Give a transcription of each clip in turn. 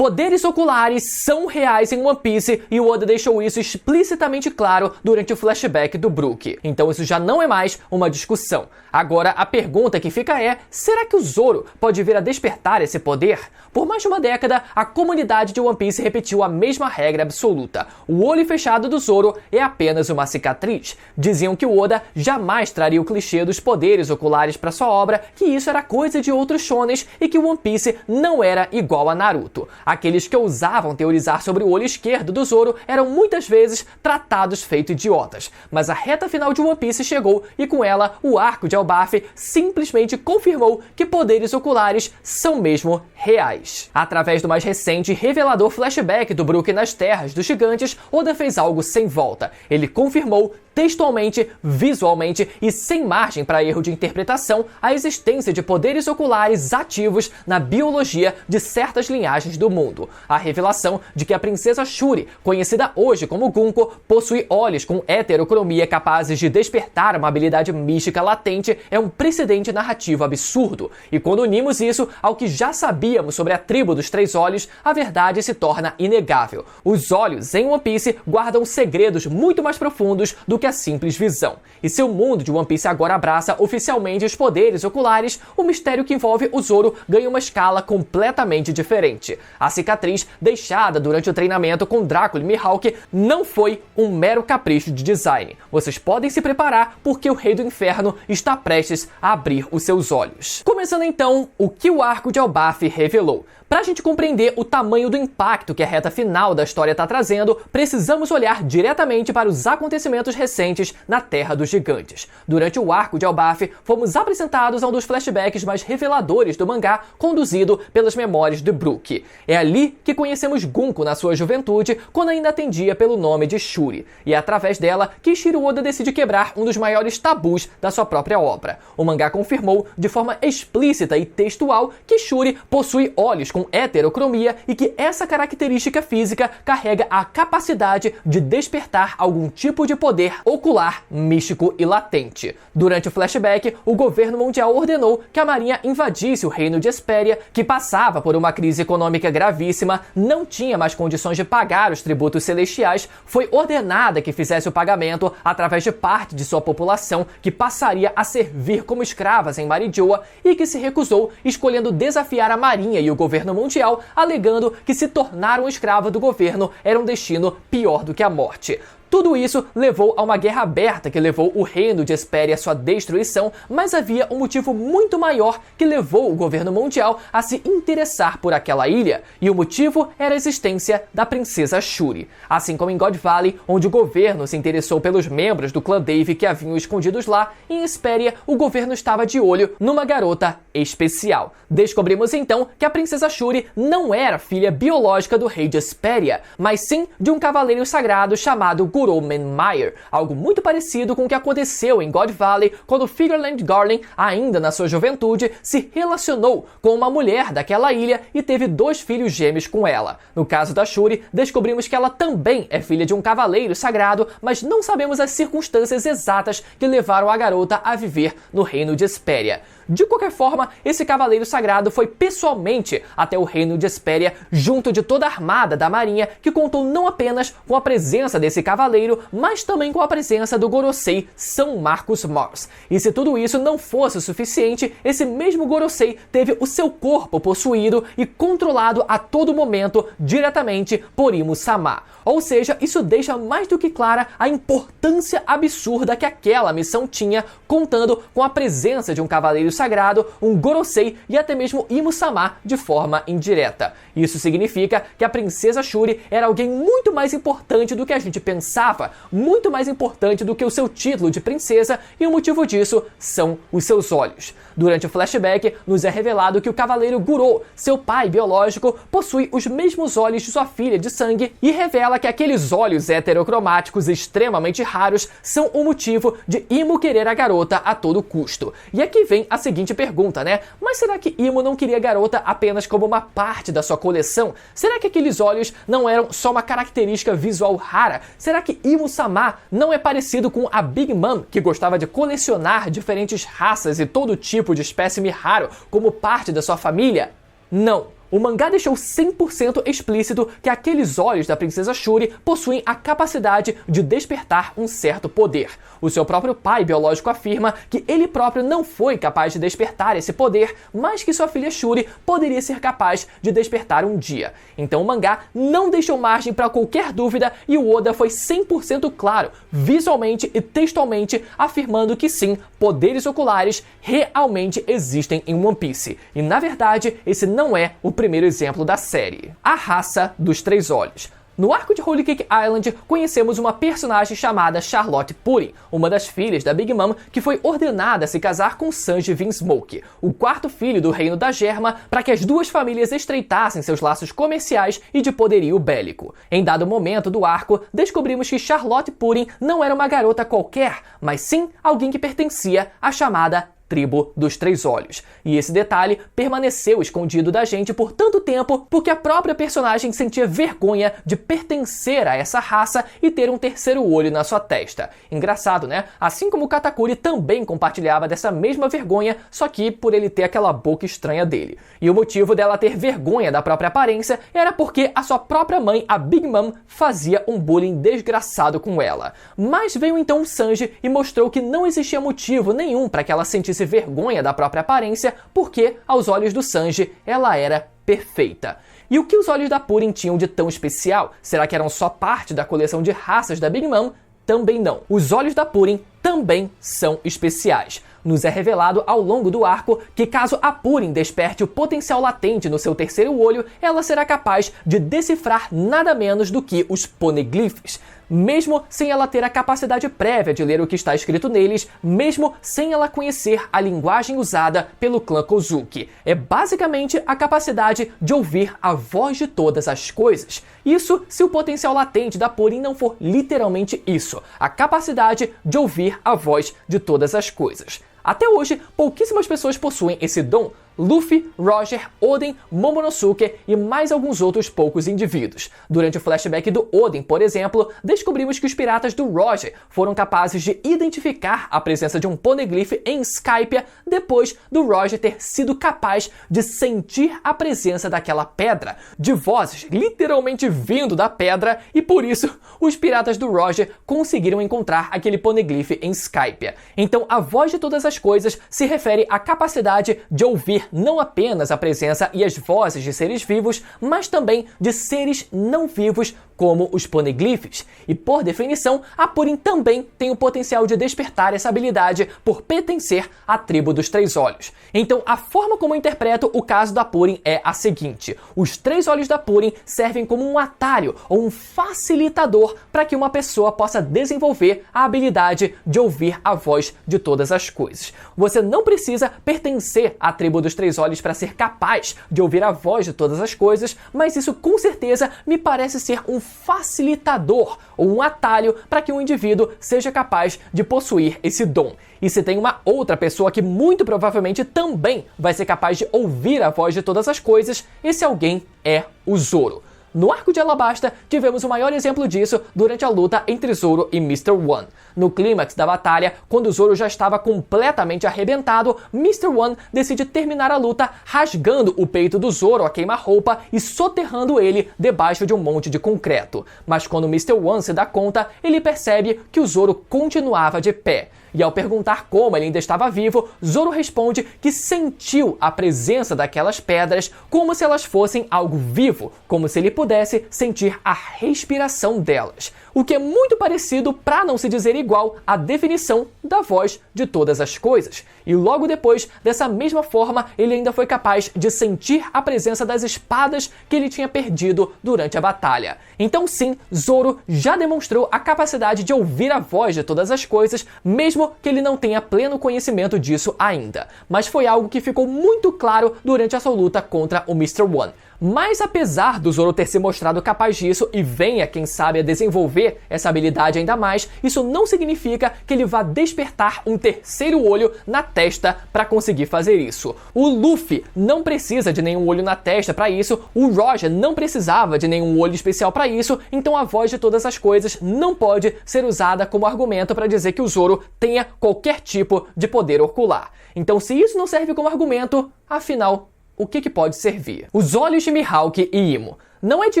Poderes oculares são reais em One Piece e o Oda deixou isso explicitamente claro durante o flashback do Brook. Então isso já não é mais uma discussão. Agora a pergunta que fica é, será que o Zoro pode vir a despertar esse poder? Por mais de uma década, a comunidade de One Piece repetiu a mesma regra absoluta. O olho fechado do Zoro é apenas uma cicatriz. Diziam que o Oda jamais traria o clichê dos poderes oculares para sua obra, que isso era coisa de outros shonens e que One Piece não era igual a Naruto. Aqueles que ousavam teorizar sobre o olho esquerdo do Zoro eram muitas vezes tratados feito idiotas. Mas a reta final de One Piece chegou e com ela o arco de Elbaf simplesmente confirmou que poderes oculares são mesmo reais. Através do mais recente e revelador flashback do Brook nas Terras dos Gigantes, Oda fez algo sem volta. Ele confirmou textualmente, visualmente e sem margem para erro de interpretação a existência de poderes oculares ativos na biologia de certas linhagens do mundo. A revelação de que a princesa Shuri, conhecida hoje como Gunko, possui olhos com heterocromia capazes de despertar uma habilidade mística latente é um precedente narrativo absurdo. E quando unimos isso ao que já sabíamos sobre a tribo dos Três Olhos, a verdade se torna inegável. Os olhos em One Piece guardam segredos muito mais profundos do que a simples visão. E se o mundo de One Piece agora abraça oficialmente os poderes oculares, o mistério que envolve o Zoro ganha uma escala completamente diferente. A cicatriz deixada durante o treinamento com Drácula e Mihawk não foi um mero capricho de design. Vocês podem se preparar porque o Rei do Inferno está prestes a abrir os seus olhos. Começando então, o que o arco de Elbaf revelou. Pra gente compreender o tamanho do impacto que a reta final da história está trazendo, precisamos olhar diretamente para os acontecimentos recentes na Terra dos Gigantes. Durante o arco de Elbaf, fomos apresentados a um dos flashbacks mais reveladores do mangá, conduzido pelas memórias de Brook. É ali que conhecemos Gunko na sua juventude, quando ainda atendia pelo nome de Shuri. E é através dela que Eiichiro Oda decide quebrar um dos maiores tabus da sua própria obra. O mangá confirmou de forma explícita e textual que Shuri possui olhos com heterocromia e que essa característica física carrega a capacidade de despertar algum tipo de poder ocular, místico e latente. Durante o flashback, o governo mundial ordenou que a marinha invadisse o reino de Hesperia, que passava por uma crise econômica gravíssima, não tinha mais condições de pagar os tributos celestiais, foi ordenada que fizesse o pagamento através de parte de sua população, que passaria a servir como escravas em Marijoa e que se recusou, escolhendo desafiar a marinha e o governo mundial, alegando que se tornar um escravo do governo era um destino pior do que a morte. Tudo isso levou a uma guerra aberta que levou o reino de Hesperia à sua destruição, mas havia um motivo muito maior que levou o governo mundial a se interessar por aquela ilha, e o motivo era a existência da princesa Shuri. Assim como em God Valley, onde o governo se interessou pelos membros do clã Dave que haviam escondidos lá, em Hesperia o governo estava de olho numa garota especial. Descobrimos então que a princesa Shuri não era filha biológica do rei de Hesperia, mas sim de um cavaleiro sagrado chamado Guromanmeyer, algo muito parecido com o que aconteceu em God Valley quando Figureland Garland, ainda na sua juventude, se relacionou com uma mulher daquela ilha e teve 2 filhos gêmeos com ela. No caso da Shuri, descobrimos que ela também é filha de um cavaleiro sagrado, mas não sabemos as circunstâncias exatas que levaram a garota a viver no reino de Hesperia. De qualquer forma, esse cavaleiro sagrado foi pessoalmente até o reino de Hesperia, junto de toda a armada da marinha, que contou não apenas com a presença desse cavaleiro, mas também com a presença do Gorosei São Marcos Mars. E se tudo isso não fosse o suficiente, esse mesmo Gorosei teve o seu corpo possuído e controlado a todo momento diretamente por Imu-sama. Ou seja, isso deixa mais do que clara a importância absurda que aquela missão tinha, contando com a presença de um cavaleiro sagrado, um Gorosei e até mesmo Imu-sama de forma indireta. Isso significa que a princesa Shuri era alguém muito mais importante do que a gente pensava, muito mais importante do que o seu título de princesa, e o motivo disso são os seus olhos. Durante o flashback, nos é revelado que o cavaleiro Guro, seu pai biológico, possui os mesmos olhos de sua filha de sangue e revela que aqueles olhos heterocromáticos extremamente raros são o motivo de Imu querer a garota a todo custo. E aqui vem a seguinte pergunta, né? Mas será que Imu não queria a garota apenas como uma parte da sua coleção? Será que aqueles olhos não eram só uma característica visual rara? Será que Imu-sama não é parecido com a Big Mom, que gostava de colecionar diferentes raças e todo tipo de espécime raro como parte da sua família? Não. O mangá deixou 100% explícito que aqueles olhos da princesa Shuri possuem a capacidade de despertar um certo poder. O seu próprio pai biológico afirma que ele próprio não foi capaz de despertar esse poder, mas que sua filha Shuri poderia ser capaz de despertar um dia. Então o mangá não deixou margem para qualquer dúvida e o Oda foi 100% claro, visualmente e textualmente, afirmando que sim, poderes oculares realmente existem em One Piece. E na verdade, esse não é o primeiro exemplo da série. A raça dos três olhos. No arco de Holy Cake Island, conhecemos uma personagem chamada Charlotte Purin, uma das filhas da Big Mom que foi ordenada a se casar com Sanji Vinsmoke, o quarto filho do Reino da Germa, para que as duas famílias estreitassem seus laços comerciais e de poderio bélico. Em dado momento do arco, descobrimos que Charlotte Purin não era uma garota qualquer, mas sim alguém que pertencia à chamada Tribo dos Três Olhos. E esse detalhe permaneceu escondido da gente por tanto tempo porque a própria personagem sentia vergonha de pertencer a essa raça e ter um terceiro olho na sua testa. Engraçado, né? Assim como o Katakuri também compartilhava dessa mesma vergonha, só que por ele ter aquela boca estranha dele. E o motivo dela ter vergonha da própria aparência era porque a sua própria mãe, a Big Mom, fazia um bullying desgraçado com ela. Mas veio então o Sanji e mostrou que não existia motivo nenhum para que ela sentisse vergonha da própria aparência, porque, aos olhos do Sanji, ela era perfeita. E o que os olhos da Purin tinham de tão especial? Será que eram só parte da coleção de raças da Big Mom? Também não. Os olhos da Purin também são especiais. Nos é revelado ao longo do arco que caso a Purin desperte o potencial latente no seu terceiro olho, ela será capaz de decifrar nada menos do que os poneglyphs. Mesmo sem ela ter a capacidade prévia de ler o que está escrito neles, mesmo sem ela conhecer a linguagem usada pelo clã Kozuki. É basicamente a capacidade de ouvir a voz de todas as coisas. Isso se o potencial latente da Purin não for literalmente isso, a capacidade de ouvir a voz de todas as coisas. Até hoje, pouquíssimas pessoas possuem esse dom. Luffy, Roger, Oden, Momonosuke e mais alguns outros poucos indivíduos. Durante o flashback do Oden, por exemplo, descobrimos que os piratas do Roger foram capazes de identificar a presença de um poneglyph em Skypiea depois do Roger ter sido capaz de sentir a presença daquela pedra, de vozes literalmente vindo da pedra, e por isso os piratas do Roger conseguiram encontrar aquele poneglyph em Skypiea. Então a voz de todas as coisas se refere à capacidade de ouvir não apenas a presença e as vozes de seres vivos, mas também de seres não vivos, como os poneglyphs. E por definição, a Purin também tem o potencial de despertar essa habilidade por pertencer à tribo dos três olhos. Então, a forma como eu interpreto o caso da Purin é a seguinte: os três olhos da Purin servem como um atalho ou um facilitador para que uma pessoa possa desenvolver a habilidade de ouvir a voz de todas as coisas. Você não precisa pertencer à tribo dos três olhos para ser capaz de ouvir a voz de todas as coisas, mas isso com certeza me parece ser um facilitador ou um atalho para que um indivíduo seja capaz de possuir esse dom. E se tem uma outra pessoa que muito provavelmente também vai ser capaz de ouvir a voz de todas as coisas, esse alguém é o Zoro. No arco de Alabasta, tivemos o maior exemplo disso durante a luta entre Zoro e Mr. One. No clímax da batalha, quando Zoro já estava completamente arrebentado, Mr. One decide terminar a luta rasgando o peito do Zoro a queima-roupa e soterrando ele debaixo de um monte de concreto. Mas quando Mr. One se dá conta, ele percebe que o Zoro continuava de pé. E ao perguntar como ele ainda estava vivo, Zoro responde que sentiu a presença daquelas pedras como se elas fossem algo vivo, como se ele pudesse sentir a respiração delas. O que é muito parecido, para não se dizer igual, à definição da voz de todas as coisas. E logo depois, dessa mesma forma, ele ainda foi capaz de sentir a presença das espadas que ele tinha perdido durante a batalha. Então sim, Zoro já demonstrou a capacidade de ouvir a voz de todas as coisas, mesmo que ele não tenha pleno conhecimento disso ainda. Mas foi algo que ficou muito claro durante a sua luta contra o Mr. One. Mas apesar do Zoro ter se mostrado capaz disso e venha, quem sabe, a desenvolver essa habilidade ainda mais, isso não significa que ele vá despertar um terceiro olho na testa para conseguir fazer isso. O Luffy não precisa de nenhum olho na testa para isso, o Roger não precisava de nenhum olho especial para isso, então a voz de todas as coisas não pode ser usada como argumento para dizer que o Zoro tenha qualquer tipo de poder ocular. Então, se isso não serve como argumento, afinal, o que pode servir. Os olhos de Mihawk e Imo. Não é de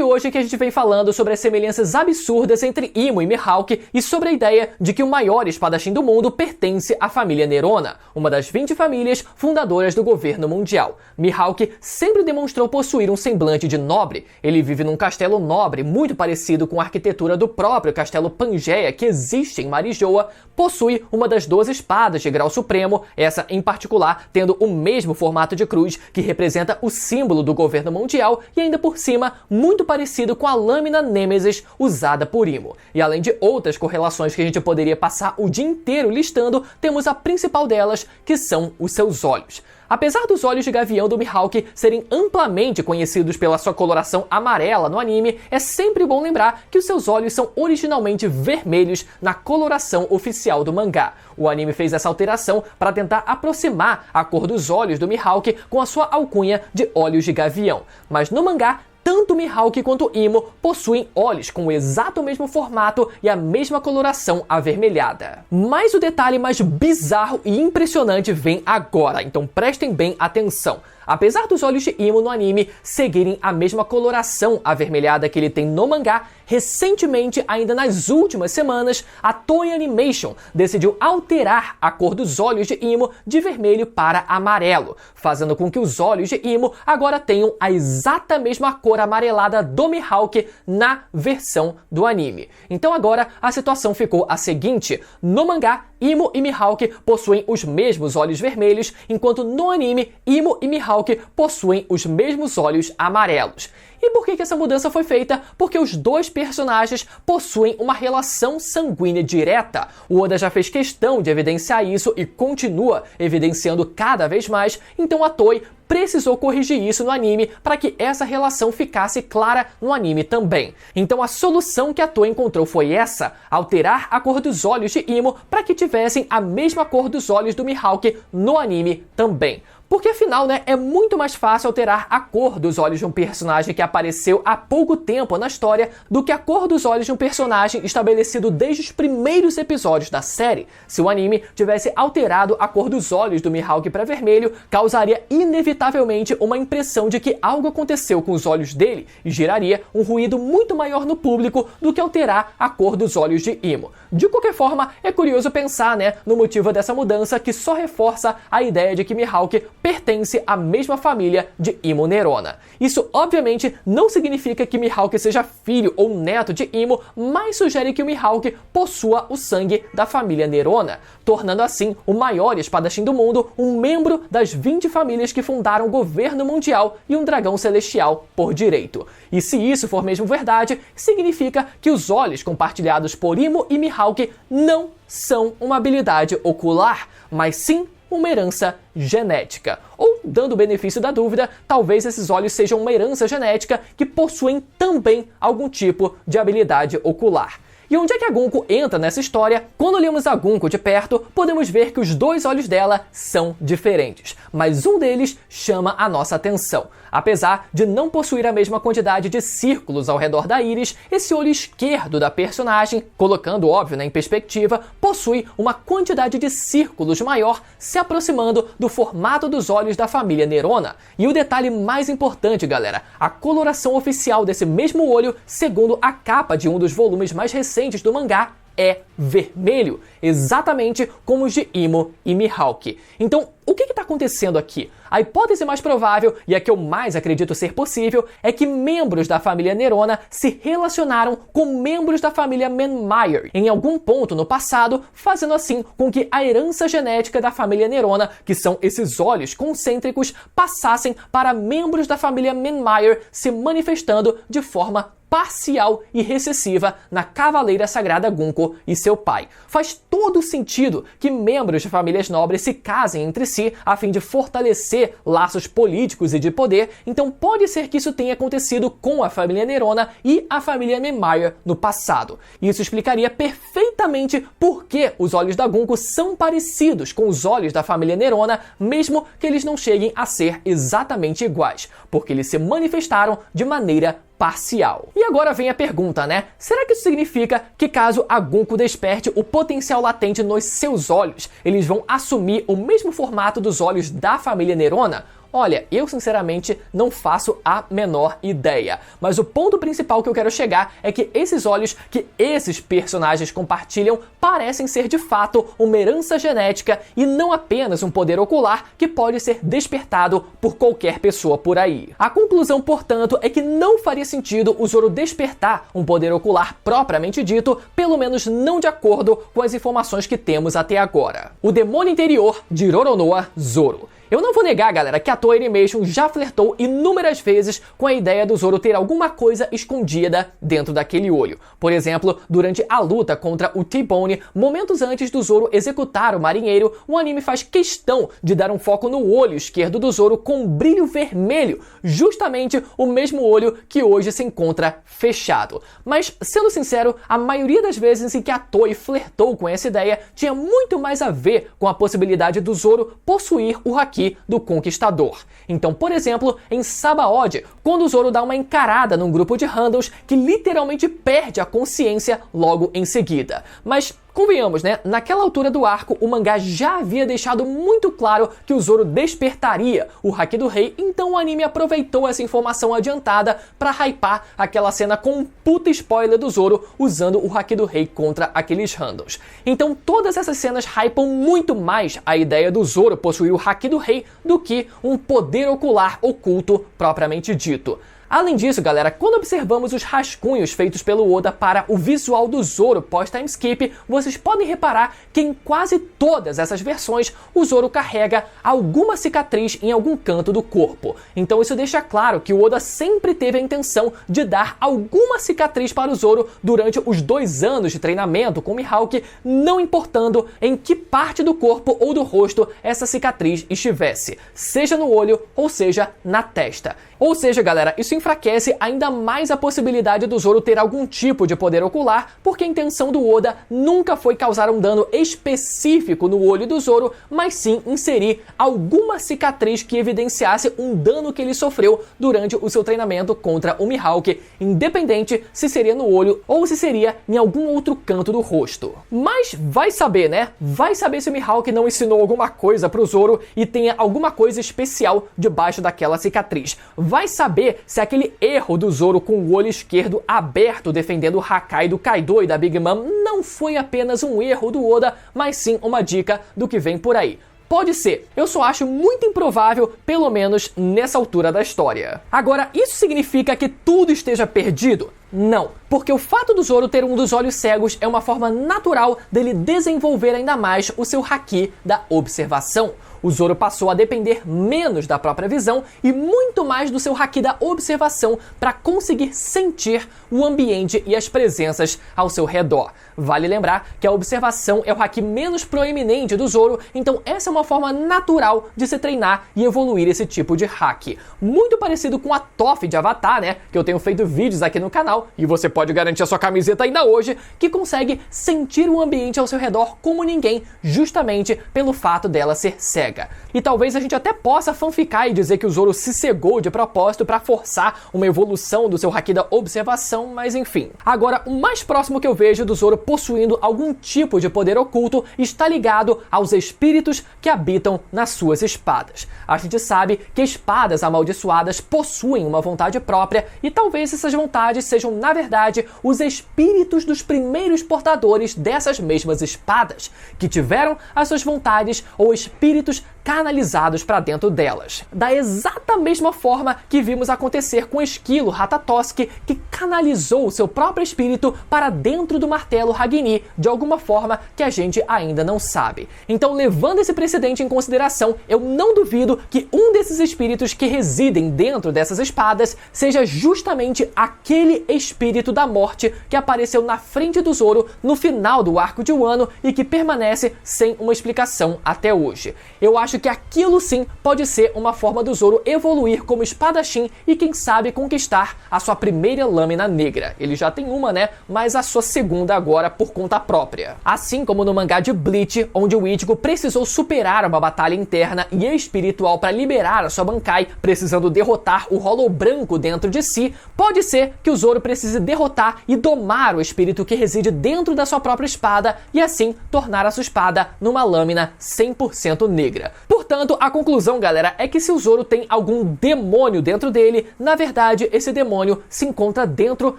hoje que a gente vem falando sobre as semelhanças absurdas entre Imo e Mihawk e sobre a ideia de que o maior espadachim do mundo pertence à família Nerona, uma das 20 famílias fundadoras do governo mundial. Mihawk sempre demonstrou possuir um semblante de nobre. Ele vive num castelo nobre, muito parecido com a arquitetura do próprio castelo Pangeia que existe em Marijoa, possui uma das 12 espadas de grau supremo, essa em particular tendo o mesmo formato de cruz que representa o símbolo do governo mundial e ainda por cima muito parecido com a lâmina Nêmesis usada por Imo. E além de outras correlações que a gente poderia passar o dia inteiro listando, temos a principal delas, que são os seus olhos. Apesar dos olhos de gavião do Mihawk serem amplamente conhecidos pela sua coloração amarela no anime, é sempre bom lembrar que os seus olhos são originalmente vermelhos na coloração oficial do mangá. O anime fez essa alteração para tentar aproximar a cor dos olhos do Mihawk com a sua alcunha de olhos de gavião. Mas no mangá, tanto Mihawk quanto Imo possuem olhos com o exato mesmo formato e a mesma coloração avermelhada. Mas o detalhe mais bizarro e impressionante vem agora, então prestem bem atenção. Apesar dos olhos de Imo no anime seguirem a mesma coloração avermelhada que ele tem no mangá, recentemente, ainda nas últimas semanas, a Toei Animation decidiu alterar a cor dos olhos de Imo de vermelho para amarelo, fazendo com que os olhos de Imo agora tenham a exata mesma cor amarelada do Mihawk na versão do anime. Então agora a situação ficou a seguinte: no mangá, Imo e Mihawk possuem os mesmos olhos vermelhos, enquanto no anime, Imo e Mihawk possuem os mesmos olhos amarelos. E por que essa mudança foi feita? Porque os dois personagens possuem uma relação sanguínea direta. O Oda já fez questão de evidenciar isso e continua evidenciando cada vez mais, então a Toei precisou corrigir isso no anime para que essa relação ficasse clara no anime também. Então a solução que a Toei encontrou foi essa: alterar a cor dos olhos de Imo para que tivessem a mesma cor dos olhos do Mihawk no anime também. Porque afinal, é muito mais fácil alterar a cor dos olhos de um personagem que apareceu há pouco tempo na história do que a cor dos olhos de um personagem estabelecido desde os primeiros episódios da série. Se o anime tivesse alterado a cor dos olhos do Mihawk para vermelho, causaria inevitavelmente uma impressão de que algo aconteceu com os olhos dele e geraria um ruído muito maior no público do que alterar a cor dos olhos de Imo. De qualquer forma, é curioso pensar, no motivo dessa mudança, que só reforça a ideia de que Mihawk pertence à mesma família de Imo Nerona. Isso obviamente não significa que Mihawk seja filho ou neto de Imo, mas sugere que o Mihawk possua o sangue da família Nerona, tornando assim o maior espadachim do mundo, um membro das 20 famílias que fundaram o governo mundial e um dragão celestial por direito. E se isso for mesmo verdade, significa que os olhos compartilhados por Imo e Mihawk não são uma habilidade ocular, mas sim uma herança genética. Ou, dando o benefício da dúvida, talvez esses olhos sejam uma herança genética que possuem também algum tipo de habilidade ocular. E onde é que a Gunko entra nessa história? Quando olhamos a Gunko de perto, podemos ver que os dois olhos dela são diferentes, mas um deles chama a nossa atenção. Apesar de não possuir a mesma quantidade de círculos ao redor da íris, esse olho esquerdo da personagem, colocando óbvio em perspectiva, possui uma quantidade de círculos maior, se aproximando do formato dos olhos da família Nerona. E o detalhe mais importante, galera, a coloração oficial desse mesmo olho, segundo a capa de um dos volumes mais recentes do mangá, é vermelho, exatamente como os de Imo e Mihawk. Então, o que está acontecendo aqui? A hipótese mais provável, e a que eu mais acredito ser possível, é que membros da família Nerona se relacionaram com membros da família Manmeyer em algum ponto no passado, fazendo assim com que a herança genética da família Nerona, que são esses olhos concêntricos, passassem para membros da família Manmeyer, se manifestando de forma parcial e recessiva na Cavaleira Sagrada Gunko e seu pai. Faz todo sentido que membros de famílias nobres se casem entre si a fim de fortalecer laços políticos e de poder, então pode ser que isso tenha acontecido com a família Nerona e a família Manmeyer no passado. Isso explicaria perfeitamente por que os olhos da Gunko são parecidos com os olhos da família Nerona, mesmo que eles não cheguem a ser exatamente iguais, porque eles se manifestaram de maneira parcial. E agora vem a pergunta, Será que isso significa que caso a Gunko desperte o potencial latente nos seus olhos, eles vão assumir o mesmo formato dos olhos da família Nerona? Olha, eu sinceramente não faço a menor ideia. Mas o ponto principal que eu quero chegar é que esses olhos que esses personagens compartilham parecem ser de fato uma herança genética e não apenas um poder ocular que pode ser despertado por qualquer pessoa por aí. A conclusão, portanto, é que não faria sentido o Zoro despertar um poder ocular propriamente dito, pelo menos não de acordo com as informações que temos até agora. O demônio interior de Roronoa Zoro. Eu não vou negar, galera, que a Toei Animation já flertou inúmeras vezes com a ideia do Zoro ter alguma coisa escondida dentro daquele olho. Por exemplo, durante a luta contra o T-Bone, momentos antes do Zoro executar o marinheiro, o anime faz questão de dar um foco no olho esquerdo do Zoro com um brilho vermelho, justamente o mesmo olho que hoje se encontra fechado. Mas, sendo sincero, a maioria das vezes em que a Toei flertou com essa ideia tinha muito mais a ver com a possibilidade do Zoro possuir o Haki do Conquistador. Então, por exemplo, em Sabaody, quando o Zoro dá uma encarada num grupo de Handles que literalmente perde a consciência logo em seguida. Mas convenhamos, né? Naquela altura do arco, o mangá já havia deixado muito claro que o Zoro despertaria o Haki do Rei, então o anime aproveitou essa informação adiantada para hypar aquela cena com um puta spoiler do Zoro usando o Haki do Rei contra aqueles Handles. Então todas essas cenas hypam muito mais a ideia do Zoro possuir o Haki do Rei do que um poder ocular oculto propriamente dito. Além disso, galera, quando observamos os rascunhos feitos pelo Oda para o visual do Zoro pós-timeskip, vocês podem reparar que em quase todas essas versões, o Zoro carrega alguma cicatriz em algum canto do corpo. Então isso deixa claro que o Oda sempre teve a intenção de dar alguma cicatriz para o Zoro durante os 2 anos de treinamento com Mihawk, não importando em que parte do corpo ou do rosto essa cicatriz estivesse, seja no olho ou seja na testa. Ou seja, galera, isso enfraquece ainda mais a possibilidade do Zoro ter algum tipo de poder ocular, porque a intenção do Oda nunca foi causar um dano específico no olho do Zoro, mas sim inserir alguma cicatriz que evidenciasse um dano que ele sofreu durante o seu treinamento contra o Mihawk, independente se seria no olho ou se seria em algum outro canto do rosto. Mas vai saber, né? Vai saber se o Mihawk não ensinou alguma coisa pro Zoro e tenha alguma coisa especial debaixo daquela cicatriz. Vai saber se aquele erro do Zoro com o olho esquerdo aberto defendendo o Hakai do Kaido e da Big Mom não foi apenas um erro do Oda, mas sim uma dica do que vem por aí. Pode ser, eu só acho muito improvável, pelo menos nessa altura da história. Agora, isso significa que tudo esteja perdido? Não, porque o fato do Zoro ter um dos olhos cegos é uma forma natural dele desenvolver ainda mais o seu Haki da observação. O Zoro passou a depender menos da própria visão e muito mais do seu Haki da observação para conseguir sentir o ambiente e as presenças ao seu redor. Vale lembrar que a observação é o Haki menos proeminente do Zoro, então essa é uma forma natural de se treinar e evoluir esse tipo de Haki. Muito parecido com a Toph de Avatar, né? Que eu tenho feito vídeos aqui no canal, e você pode garantir a sua camiseta ainda hoje, que consegue sentir o ambiente ao seu redor como ninguém, justamente pelo fato dela ser cega. E talvez a gente até possa fanficar e dizer que o Zoro se cegou de propósito para forçar uma evolução do seu Haki da observação, mas enfim. Agora, o mais próximo que eu vejo do Zoro possuindo algum tipo de poder oculto está ligado aos espíritos que habitam nas suas espadas. A gente sabe que espadas amaldiçoadas possuem uma vontade própria e talvez essas vontades sejam, na verdade, os espíritos dos primeiros portadores dessas mesmas espadas, que tiveram as suas vontades ou espíritos canalizados para dentro delas. Da exata mesma forma que vimos acontecer com o esquilo Ratatoski, que canalizou o seu próprio espírito para dentro do martelo Hagini, de alguma forma que a gente ainda não sabe. Então, levando esse precedente em consideração, eu não duvido que um desses espíritos que residem dentro dessas espadas seja justamente aquele espírito da morte que apareceu na frente do Zoro no final do arco de Wano e que permanece sem uma explicação até hoje. Eu acho que aquilo sim pode ser uma forma do Zoro evoluir como espadachim e quem sabe conquistar a sua primeira lâmina negra. Ele já tem uma, né? Mas a sua segunda agora por conta própria. Assim como no mangá de Bleach, onde o Ichigo precisou superar uma batalha interna e espiritual para liberar a sua Bankai, precisando derrotar o Hollow Branco dentro de si, pode ser que o Zoro precise derrotar e domar o espírito que reside dentro da sua própria espada e assim tornar a sua espada numa lâmina 100% negra. Portanto, a conclusão, galera, é que se o Zoro tem algum demônio dentro dele, na verdade, esse demônio se encontra dentro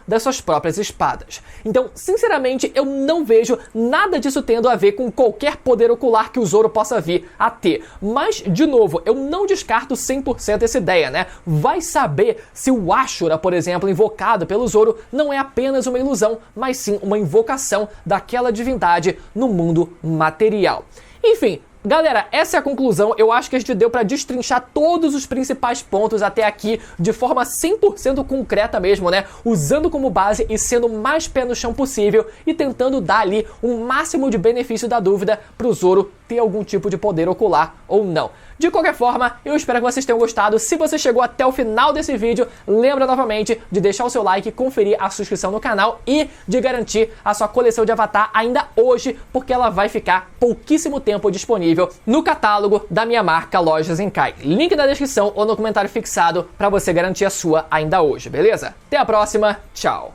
das suas próprias espadas. Então, sinceramente, eu não vejo nada disso tendo a ver com qualquer poder ocular que o Zoro possa vir a ter. Mas, de novo, eu não descarto 100% essa ideia, né? Vai saber se o Ashura, por exemplo, invocado pelo Zoro, não é apenas uma ilusão, mas sim uma invocação daquela divindade no mundo material. Enfim, galera, essa é a conclusão. Eu acho que a gente deu pra destrinchar todos os principais pontos até aqui de forma 100% concreta mesmo, né? Usando como base e sendo o mais pé no chão possível e tentando dar ali um máximo de benefício da dúvida pro Zoro ter algum tipo de poder ocular ou não. De qualquer forma, eu espero que vocês tenham gostado. Se você chegou até o final desse vídeo, lembra novamente de deixar o seu like, conferir a subscrição no canal e de garantir a sua coleção de Avatar ainda hoje, porque ela vai ficar pouquíssimo tempo disponível no catálogo da minha marca Loja Zenkai. Link na descrição ou no comentário fixado para você garantir a sua ainda hoje, beleza? Até a próxima, tchau!